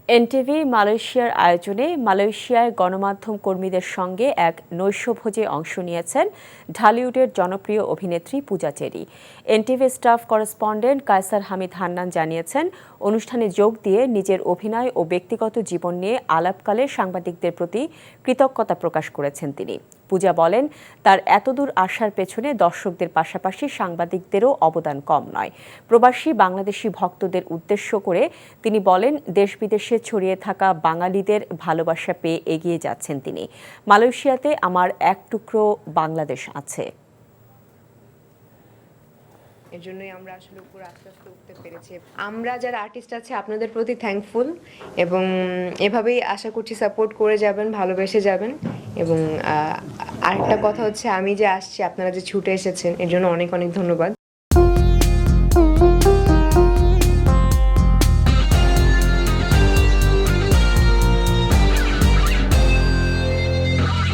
NTV মালয়েশিয়ার আয়োজনে মালয়েশিয়ায় গণমাধ্যম কর্মীদের সঙ্গে এক নৈশভোজে অংশ নিয়েছেন ঢালিউডের জনপ্রিয় অভিনেত্রী Puja Cherry. NTV staff correspondent Kaiser Hamid Hannan জানিয়েছেন, অনুষ্ঠানে যোগ দিয়ে নিজের অভিনয় ও ব্যক্তিগত জীবন নিয়ে আলাপকালে সাংবাদিকদের প্রতি কৃতজ্ঞতা প্রকাশ করেছেন তিনি। পূজা বলেন, তার এতদূর আসার পেছনে দর্শকদের পাশাপাশি সাংবাদিকদেরও অবদান কম নয়। প্রবাসী বাংলাদেশি ভক্তদের উদ্দেশ্য করে তিনি বলেন, দেশ বিদেশে ছড়িয়ে থাকা বাঙালিদের ভালোবাসা পেয়ে এগিয়ে যাচ্ছেন তিনি। মালয়েশিয়াতে আমার এক টুকরো বাংলাদেশ আছে। এর জন্যই আমরা আসলে উপর আস্তে আস্তে উঠতে পেরেছি। আমরা যারা আর্টিস্ট আছে আপনাদের প্রতি থ্যাঙ্কফুল, এবং এভাবেই আশা করছি সাপোর্ট করে যাবেন, ভালোবেসে যাবেন। এবং আরেকটা কথা হচ্ছে, আমি যে আসছি, আপনারা যে ছুটে এসেছেন এর জন্য অনেক অনেক ধন্যবাদ।